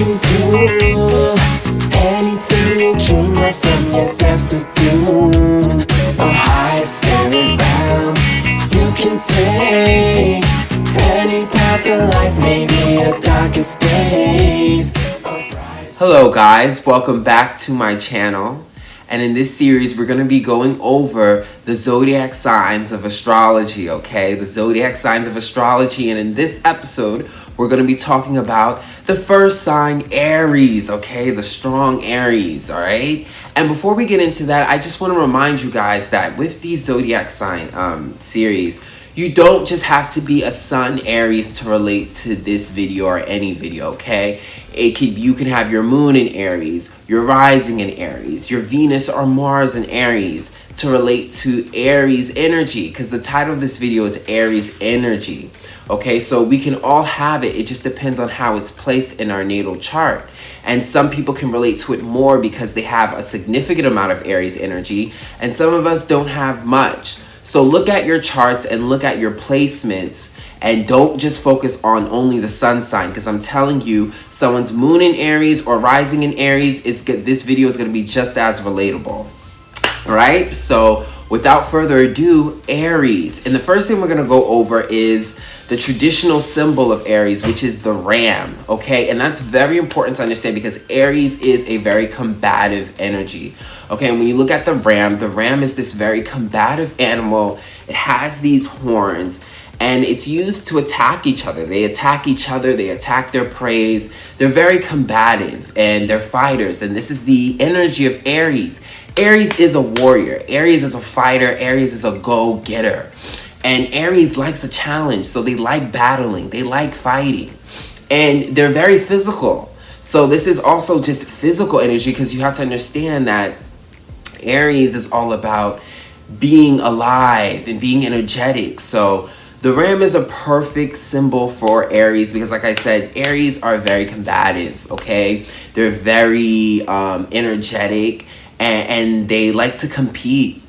can do anything you dream of from your depths of doom. Or highest spirit realm. You can take any path of life, maybe your darkest days. Hello guys, welcome back to my channel. And in this series, we're going to be going over the zodiac signs of astrology, okay? The zodiac signs of astrology. And in this episode, we're going to be talking about the first sign, Aries, okay? The strong Aries, all right? And before we get into that, I just want to remind you guys that with these zodiac sign series, you don't just have to be a sun Aries to relate to this video or any video, okay? You can have your moon in Aries, your rising in Aries, your Venus or Mars in Aries to relate to Aries energy, because the title of this video is Aries Energy. Okay, so we can all have it. It just depends on how it's placed in our natal chart. And some people can relate to it more because they have a significant amount of Aries energy, and some of us don't have much. So look at your charts and look at your placements, and don't just focus on only the sun sign, because I'm telling you, someone's moon in Aries or rising in Aries, this video is going to be just as relatable. All right, so without further ado, Aries. And the first thing we're going to go over is the traditional symbol of Aries, which is the ram, okay? And that's very important to understand because Aries is a very combative energy, okay? And when you look at the ram is this very combative animal. It has these horns, and it's used to attack each other. They attack each other, they attack their prey. They're very combative, and they're fighters, and this is the energy of Aries. Aries is a warrior. Aries is a fighter. Aries is a go-getter. And Aries likes a challenge, so they like battling. They like fighting. And they're very physical. So this is also just physical energy, because you have to understand that Aries is all about being alive and being energetic. So the ram is a perfect symbol for Aries because, like I said, Aries are very combative, okay? They're very energetic, and they like to compete,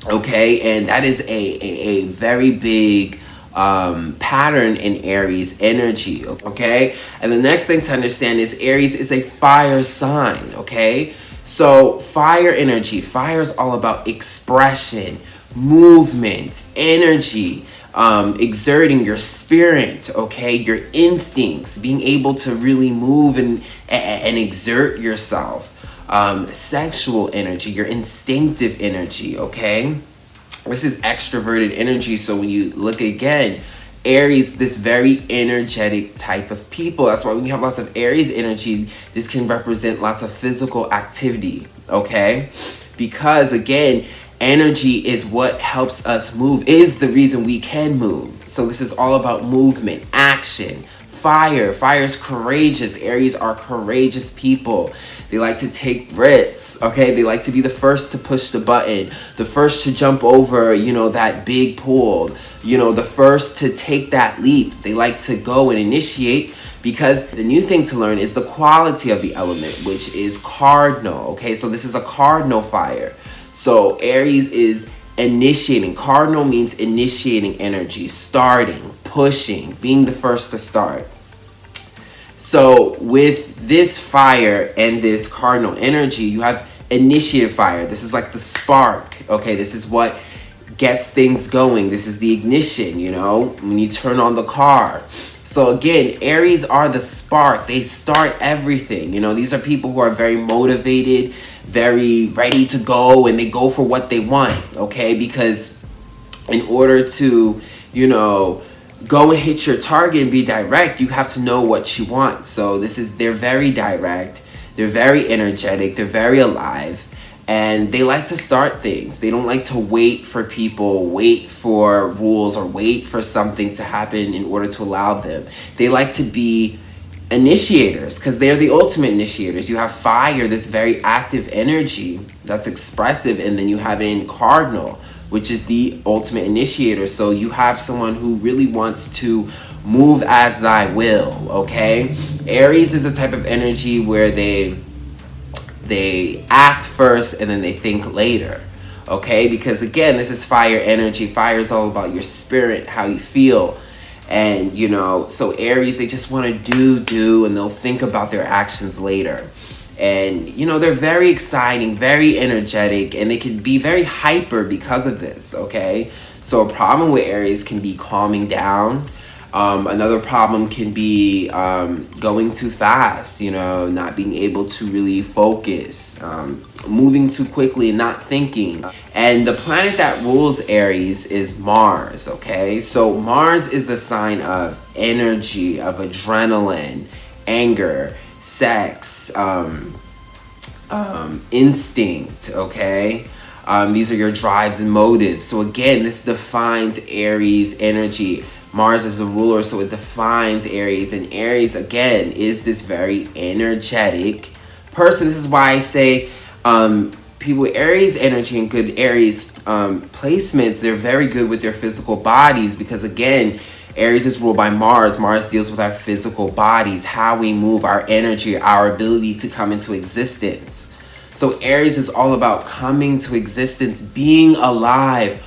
okay? And that is a very big pattern in Aries energy, okay? And the next thing to understand is Aries is a fire sign, okay? So fire energy, fire is all about expression, movement, energy, exerting your spirit, okay? Your instincts, being able to really move and exert yourself. Sexual energy, your instinctive energy, okay? This is extroverted energy. So when you look again, Aries, this very energetic type of people. That's why when you have lots of Aries energy, this can represent lots of physical activity, okay? Because again, energy is what helps us move, is the reason we can move. So this is all about movement, action. Fire is courageous. Aries are courageous people. They like to take risks, okay? They like to be the first to push the button, the first to jump over, that big pool, the first to take that leap. They like to go and initiate, because the new thing to learn is the quality of the element, which is cardinal, okay? So this is a cardinal fire. So Aries is initiating. Cardinal means initiating energy, starting, pushing, being the first to start. So with this fire and this cardinal energy, you have initiative fire. This is like the spark, okay? This is what gets things going. This is the ignition, when you turn on the car. So again, Aries are the spark. They start everything. These are people who are very motivated, very ready to go, and they go for what they want, okay? Because in order to, go and hit your target and be direct, you have to know what you want. So they're very direct, they're very energetic, they're very alive, and they like to start things. They don't like to wait for people, wait for rules, or wait for something to happen in order to allow them. They like to be initiators, because they're the ultimate initiators. You have fire, this very active energy that's expressive, and then you have it in cardinal, which is the ultimate initiator. So you have someone who really wants to move as thy will, okay? Aries is a type of energy where they act first and then they think later, okay? Because again, this is fire energy. Fire is all about your spirit, how you feel. And, so Aries, they just want to do, and they'll think about their actions later. And, they're very exciting, very energetic, and they can be very hyper because of this, okay? So a problem with Aries can be calming down. Another problem can be going too fast, not being able to really focus, moving too quickly and not thinking. And the planet that rules Aries is Mars, okay? So Mars is the sign of energy, of adrenaline, anger, sex, instinct, okay? These are your drives and motives. So again, this defines Aries energy. Mars is the ruler, so it defines Aries. And Aries, again, is this very energetic person. This is why I say people with Aries energy and good Aries placements, they're very good with their physical bodies because, again, Aries is ruled by Mars. Mars deals with our physical bodies, how we move, our energy, our ability to come into existence. So Aries is all about coming to existence, being alive,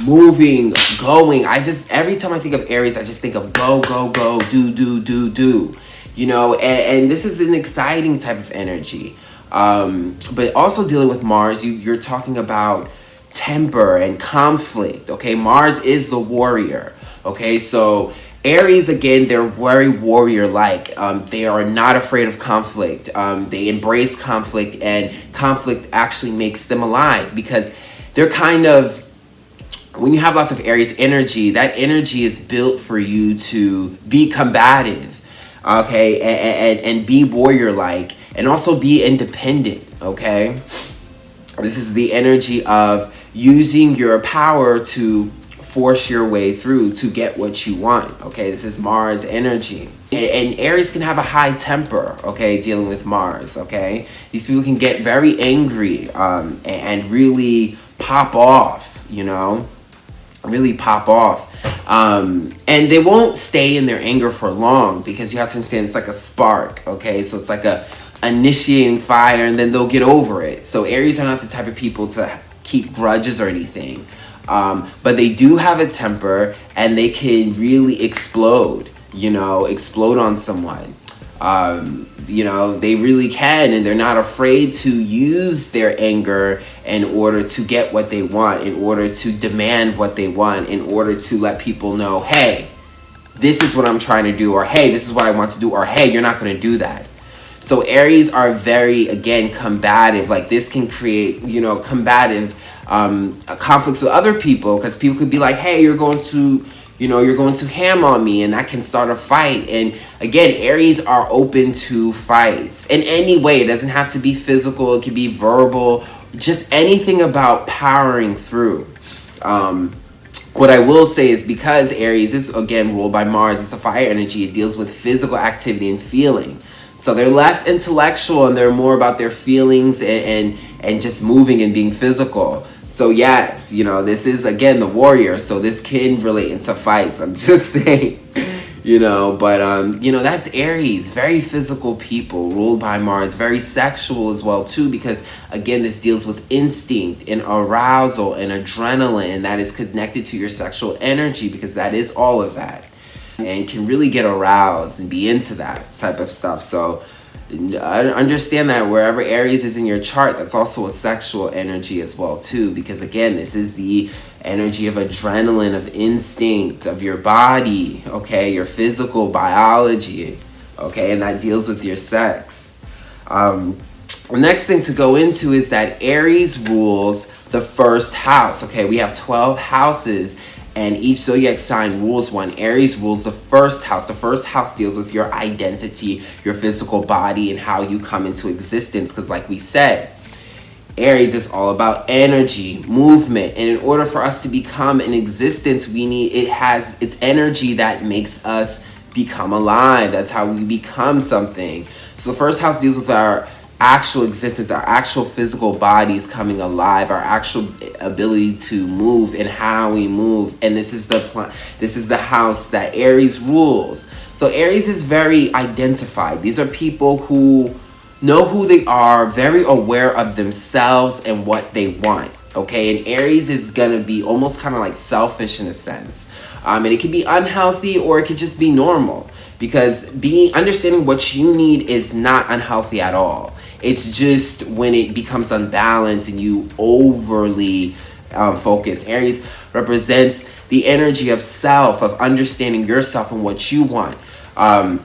moving, going. Every time I think of Aries, I just think of go, do. And this is an exciting type of energy. But also dealing with Mars, you're talking about temper and conflict, okay? Mars is the warrior, okay? So Aries, again, they're very warrior-like. They are not afraid of conflict. They embrace conflict, and conflict actually makes them alive because they're kind of, when you have lots of Aries energy, that energy is built for you to be combative, okay, and be warrior-like, and also be independent, okay? This is the energy of using your power to force your way through to get what you want, okay? This is Mars energy. And Aries can have a high temper, okay, dealing with Mars, okay? These people can get very angry and really pop off, really pop off. And they won't stay in their anger for long because you have to understand it's like a spark, okay? So it's like a initiating fire, and then they'll get over it. So Aries are not the type of people to keep grudges or anything. But they do have a temper, and they can really explode, explode on someone. They really can, and they're not afraid to use their anger in order to get what they want, in order to demand what they want, in order to let people know, hey, this is what I'm trying to do, or hey, this is what I want to do, or hey, you're not going to do that. So Aries are very, again, combative. Like this can create, combative conflicts with other people, because people could be like, hey, you're going to ham on me, and that can start a fight. And again, Aries are open to fights in any way. It doesn't have to be physical. It can be verbal, just anything about powering through. What I will say is, because Aries is, again, ruled by Mars, it's a fire energy. It deals with physical activity and feeling. So they're less intellectual, and they're more about their feelings and just moving and being physical. So yes, this is, again, the warrior. So this can relate into fights. I'm just saying, but that's Aries. Very physical people ruled by Mars. Very sexual as well too, because again, this deals with instinct and arousal and adrenaline, and that is connected to your sexual energy, because that is all of that, and can really get aroused and be into that type of stuff. So I understand that wherever Aries is in your chart, that's also a sexual energy as well too, because again, this is the energy of adrenaline, of instinct, of your body, okay, your physical biology, okay, and that deals with your sex. The next thing to go into is that Aries rules the first house, okay? We have 12 houses, and each zodiac sign rules one. Aries rules the first house. The first house deals with your identity, your physical body, and how you come into existence. Because like we said, Aries is all about energy, movement. And in order for us to become in existence, it's energy that makes us become alive. That's how we become something. So the first house deals with our actual existence, our actual physical bodies coming alive, our actual ability to move and how we move. And this is the house that Aries rules. So Aries is very identified. These are people who know who they are, very aware of themselves and what they want, okay? And Aries is gonna be almost kind of like selfish in a sense. And it can be unhealthy or it could just be normal, because understanding what you need is not unhealthy at all. It's just when it becomes unbalanced and you overly focus. Aries represents the energy of self, of understanding yourself and what you want.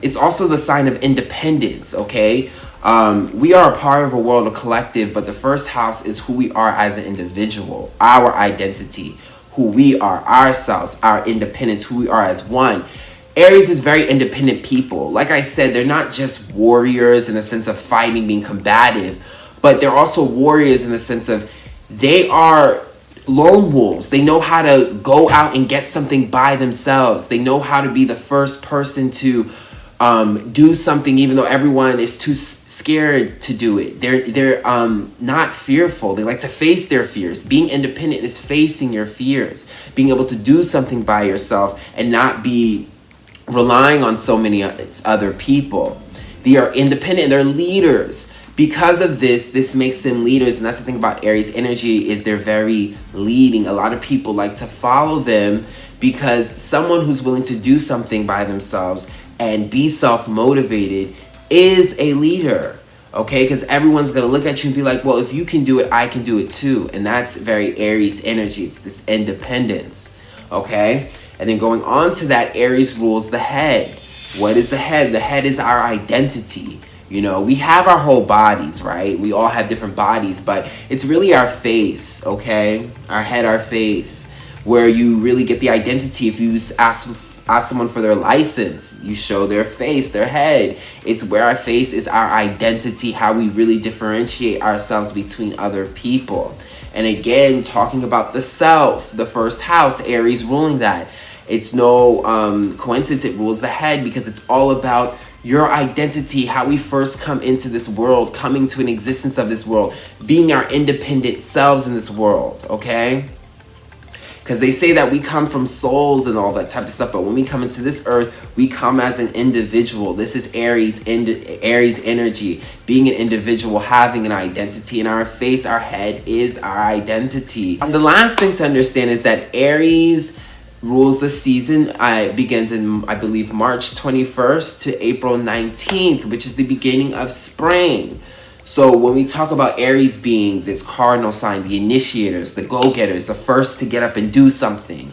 It's also the sign of independence, okay? We are a part of a world, a collective, but the first house is who we are as an individual, our identity, who we are, ourselves, our independence, who we are as one. Aries is very independent people. Like I said, they're not just warriors in the sense of fighting, being combative, but they're also warriors in the sense of they are lone wolves. They know how to go out and get something by themselves. They know how to be the first person to do something, even though everyone is too scared to do it. They're not fearful. They like to face their fears. Being independent is facing your fears, being able to do something by yourself and not be relying on so many other people. They are independent. They're leaders. Because of this makes them leaders. And that's the thing about Aries energy, is they're very leading. A lot of people like to follow them because someone who's willing to do something by themselves and be self-motivated is a leader. Okay, because everyone's going to look at you and be like, well, if you can do it, I can do it too. And that's very Aries energy. It's this independence. Okay, and then going on to that, Aries rules the head. What is the head? The head is our identity. You know, we have our whole bodies, right? We all have different bodies, but it's really our face, okay? Our head, our face, where you really get the identity. If you ask someone for their license, you show their face, their head. It's where our face is our identity, how we really differentiate ourselves between other people. And again, talking about the self, the first house, Aries ruling that. It's no coincidence it rules the head, because it's all about your identity, how we first come into this world, coming to an existence of this world, being our independent selves in this world, okay? Because they say that we come from souls and all that type of stuff, but when we come into this earth, we come as an individual. This is Aries energy, being an individual, having an identity. And our face, our head is our identity. And the last thing to understand is that Aries rules the season. It begins in, I believe, March 21st to April 19th, which is the beginning of spring. So when we talk about Aries being this cardinal sign, the initiators, the go-getters, the first to get up and do something,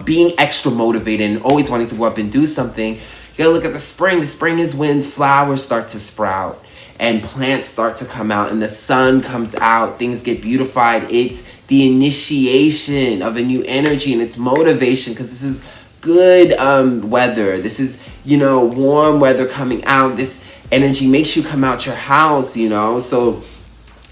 being extra motivated and always wanting to go up and do something, you gotta look at the spring. The spring is when flowers start to sprout and plants start to come out and the sun comes out, things get beautified. It's the initiation of a new energy, and it's motivation, because this is good weather. This is, you know, warm weather coming out. This energy makes you come out your house, you know. So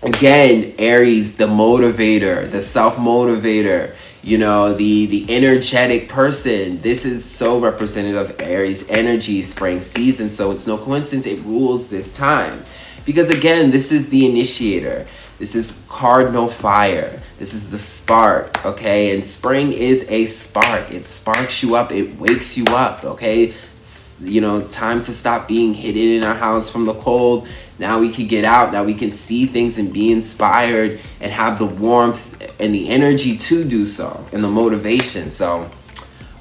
again, Aries, the motivator, the self-motivator, you know, the energetic person. This is so representative of Aries energy, spring season. So it's no coincidence it rules this time, because again, this is the initiator. This is cardinal fire. This is the spark, okay? And spring is a spark. It sparks you up. It wakes you up, okay? It's, you know, time to stop being hidden in our house from the cold. Now we can get out. Now we can see things and be inspired and have the warmth and the energy to do so, and the motivation. So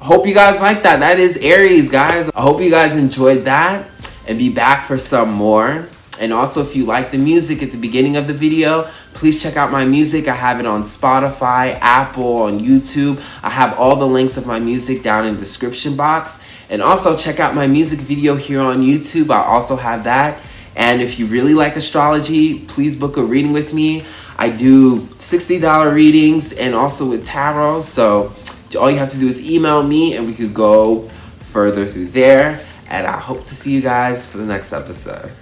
I hope you guys like that. That is Aries, guys. I hope you guys enjoyed that, and be back for some more. And also, if you like the music at the beginning of the video, please check out my music. I have it on Spotify, Apple, on YouTube. I have all the links of my music down in the description box. And also check out my music video here on YouTube. I also have that. And if you really like astrology, please book a reading with me. I do $60 readings and also with tarot. So all you have to do is email me and we could go further through there. And I hope to see you guys for the next episode.